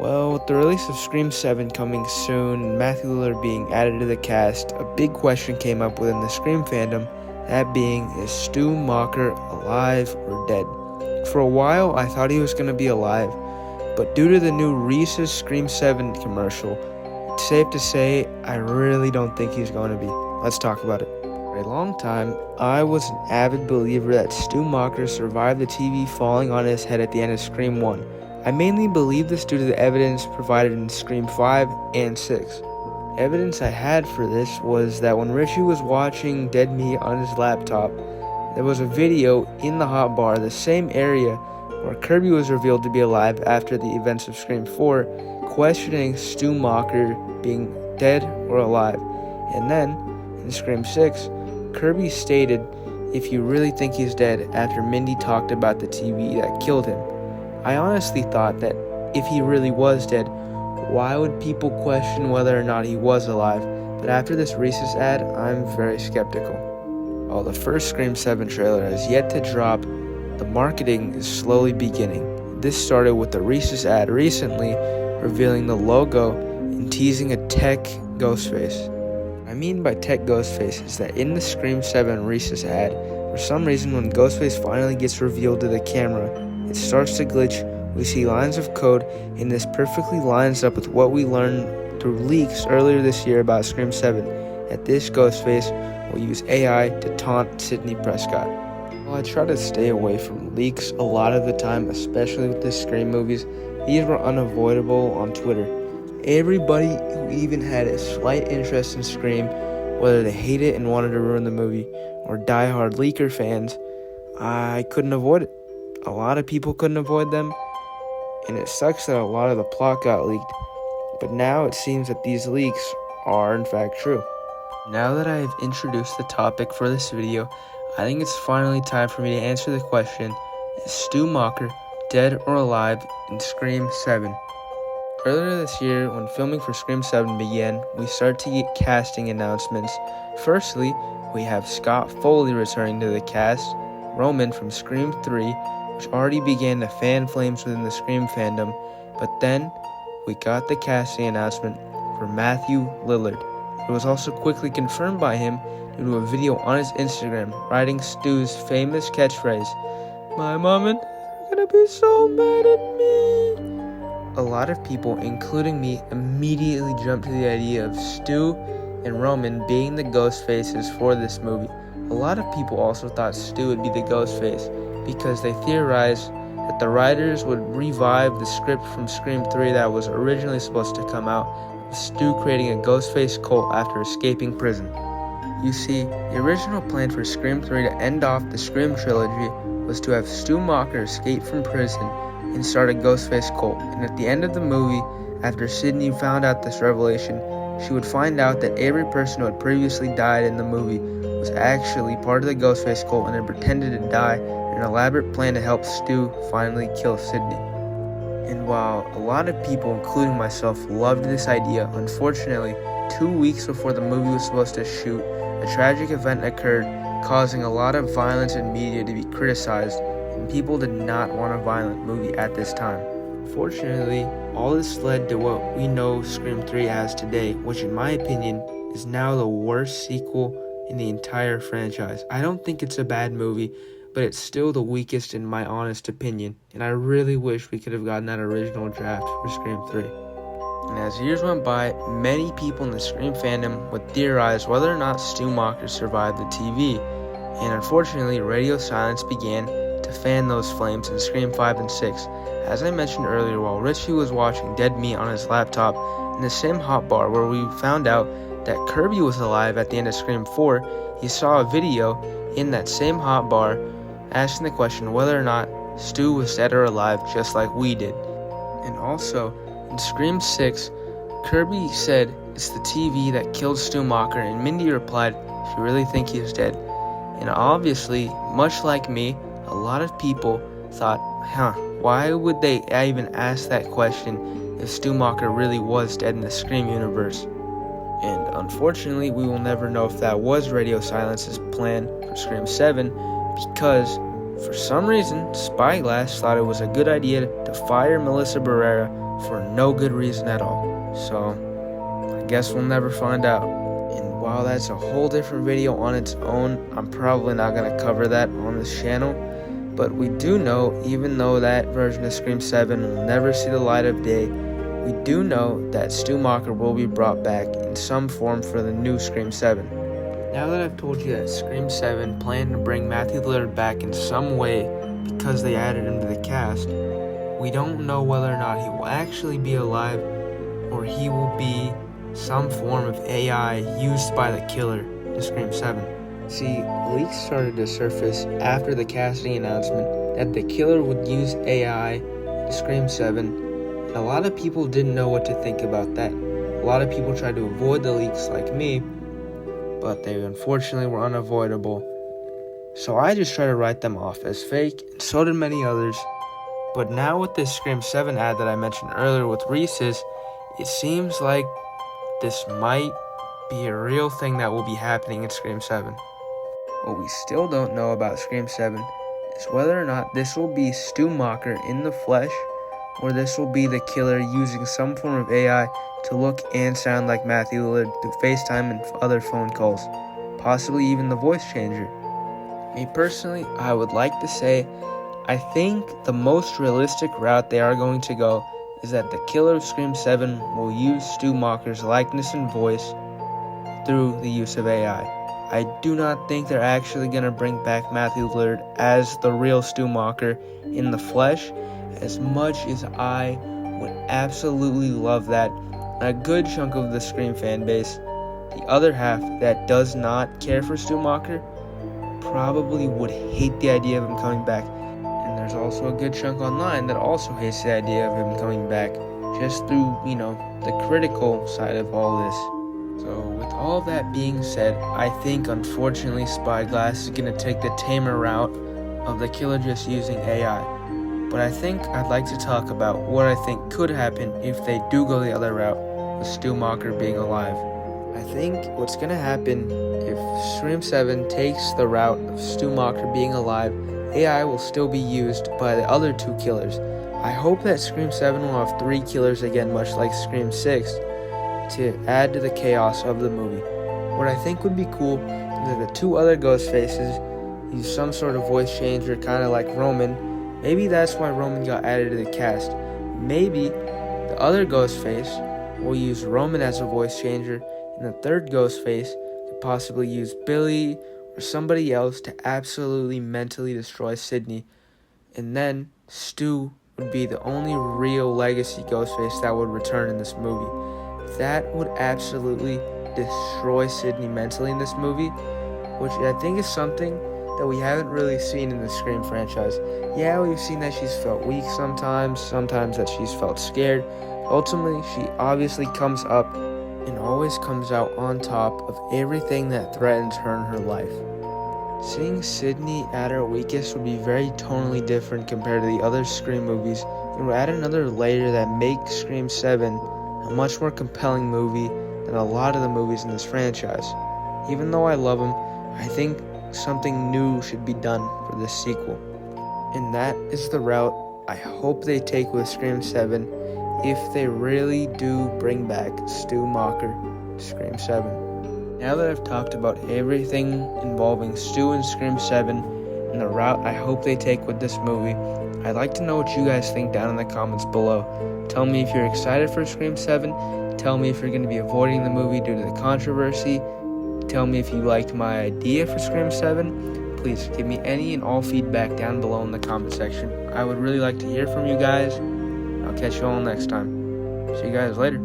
Well, with the release of Scream 7 coming soon and Matthew Lillard being added to the cast, a big question came up within the Scream fandom, that being, is Stu Macher alive or dead? For a while, I thought he was going to be alive, but due to the new Reese's Scream 7 commercial, it's safe to say I really don't think he's going to be. Let's talk about it. For a long time, I was an avid believer that Stu Macher survived the TV falling on his head at the end of Scream 1. I mainly believe this due to the evidence provided in Scream 5 and 6. Evidence I had for this was that when Richie was watching Dead Meat on his laptop, there was a video in the hot bar, the same area where Kirby was revealed to be alive after the events of Scream 4, questioning Stu Macher being dead or alive. And then, in Scream 6, Kirby stated, "If you really think he's dead," after Mindy talked about the TV that killed him. I honestly thought that if he really was dead, why would people question whether or not he was alive? But after this Reese's ad, I'm very skeptical. While the first Scream 7 trailer has yet to drop, the marketing is slowly beginning. This started with the Reese's ad recently, revealing the logo and teasing a tech Ghostface. What I mean by tech Ghostface is that in the Scream 7 Reese's ad, for some reason when Ghostface finally gets revealed to the camera, it starts to glitch. We see lines of code, and this perfectly lines up with what we learned through leaks earlier this year about Scream 7, that this Ghostface will use AI to taunt Sidney Prescott. While I try to stay away from leaks a lot of the time, especially with the Scream movies, these were unavoidable on Twitter. Everybody who even had a slight interest in Scream, whether they hate it and wanted to ruin the movie, or diehard leaker fans, I couldn't avoid it. A lot of people couldn't avoid them, and it sucks that a lot of the plot got leaked, but now it seems that these leaks are in fact true. Now that I have introduced the topic for this video, I think it's finally time for me to answer the question, is Stu Macher dead or alive in Scream 7? Earlier this year, when filming for Scream 7 began, we started to get casting announcements. Firstly, we have Scott Foley returning to the cast, Roman from Scream 3, which already began the fan flames within the Scream fandom, but then we got the casting announcement for Matthew Lillard. It was also quickly confirmed by him due to a video on his Instagram writing Stu's famous catchphrase, "My mom and dad are gonna be so mad at me." A lot of people, including me, immediately jumped to the idea of Stu and Roman being the ghost faces for this movie. A lot of people also thought Stu would be the ghost face, because they theorized that the writers would revive the script from Scream 3 that was originally supposed to come out, with Stu creating a Ghostface cult after escaping prison. You see, the original plan for Scream 3 to end off the Scream trilogy was to have Stu Macher escape from prison and start a Ghostface cult, and at the end of the movie, after Sidney found out this revelation, she would find out that every person who had previously died in the movie was actually part of the Ghostface cult and had pretended to die in an elaborate plan to help Stu finally kill Sidney. And while a lot of people, including myself, loved this idea, unfortunately, 2 weeks before the movie was supposed to shoot, a tragic event occurred, causing a lot of violence in media to be criticized, and people did not want a violent movie at this time. Fortunately, all this led to what we know Scream 3 has today, which in my opinion is now the worst sequel in the entire franchise. I don't think it's a bad movie, but it's still the weakest in my honest opinion, and I really wish we could have gotten that original draft for Scream 3. And as years went by, many people in the Scream fandom would theorize whether or not Stu Macher survived the TV, and unfortunately, radio silence began to fan those flames in Scream 5 and 6. As I mentioned earlier, while Richie was watching Dead Meat on his laptop in the same hot bar where we found out that Kirby was alive at the end of Scream 4, he saw a video in that same hot bar asking the question whether or not Stu was dead or alive, just like we did. And also, in Scream 6, Kirby said it's the TV that killed Stu Macher, and Mindy replied, "If you really think he's dead." And obviously, much like me, a lot of people thought, why would they even ask that question if Stu Macher really was dead in the Scream universe? And unfortunately, we will never know if that was Radio Silence's plan for Scream 7, because for some reason, Spyglass thought it was a good idea to fire Melissa Barrera for no good reason at all. So I guess we'll never find out. And while that's a whole different video on its own, I'm probably not going to cover that on this channel. But we do know, even though that version of Scream 7 will never see the light of day, we do know that Stu Macher will be brought back in some form for the new Scream 7. Now that I've told you that Scream 7 planned to bring Matthew Lillard back in some way because they added him to the cast, we don't know whether or not he will actually be alive or he will be some form of AI used by the killer in Scream 7. See, leaks started to surface after the casting announcement that the killer would use AI in Scream 7, and a lot of people didn't know what to think about that. A lot of people tried to avoid the leaks like me, but they unfortunately were unavoidable. So I just tried to write them off as fake, and so did many others. But now with this Scream 7 ad that I mentioned earlier with Reese's, it seems like this might be a real thing that will be happening in Scream 7. What we still don't know about Scream 7 is whether or not this will be Stu Macher in the flesh, or this will be the killer using some form of AI to look and sound like Matthew Lillard through FaceTime and other phone calls, possibly even the voice changer. Me personally, I would like to say, I think the most realistic route they are going to go is that the killer of Scream 7 will use Stu Macher's likeness and voice through the use of AI. I do not think they're actually going to bring back Matthew Lillard as the real Stu Macher in the flesh, as much as I would absolutely love that. A good chunk of the Scream fan base, the other half that does not care for Stu Macher, probably would hate the idea of him coming back. And there's also a good chunk online that also hates the idea of him coming back, just through, the critical side of all this. So with all that being said, I think unfortunately Spyglass is going to take the tamer route of the killer just using AI. But I think I'd like to talk about what I think could happen if they do go the other route with Stu Macher being alive. I think what's going to happen if Scream 7 takes the route of Stu Macher being alive, AI will still be used by the other two killers. I hope that Scream 7 will have 3 killers again, much like Scream 6, to add to the chaos of the movie. What I think would be cool is that the 2 other Ghostfaces use some sort of voice changer, kind of like Roman. Maybe that's why Roman got added to the cast. Maybe the other Ghostface will use Roman as a voice changer, and the third Ghostface could possibly use Billy or somebody else to absolutely mentally destroy Sydney. And then Stu would be the only real legacy Ghostface that would return in this movie. That would absolutely destroy Sydney mentally in this movie, which I think is something that we haven't really seen in the Scream franchise. Yeah, we've seen that she's felt weak sometimes that she's felt scared. Ultimately, she obviously comes up and always comes out on top of everything that threatens her in her life. Seeing Sydney at her weakest would be very tonally different compared to the other Scream movies, and would add another layer that makes Scream 7 a much more compelling movie than a lot of the movies in this franchise. Even though I love them, I think something new should be done for this sequel. And that is the route I hope they take with Scream 7 if they really do bring back Stu Macher to Scream 7. Now that I've talked about everything involving Stu and Scream 7 and the route I hope they take with this movie, I'd like to know what you guys think down in the comments below. Tell me if you're excited for Scream 7. Tell me if you're going to be avoiding the movie due to the controversy. Tell me if you liked my idea for Scream 7. Please give me any and all feedback down below in the comment section. I would really like to hear from you guys. I'll catch you all next time. See you guys later.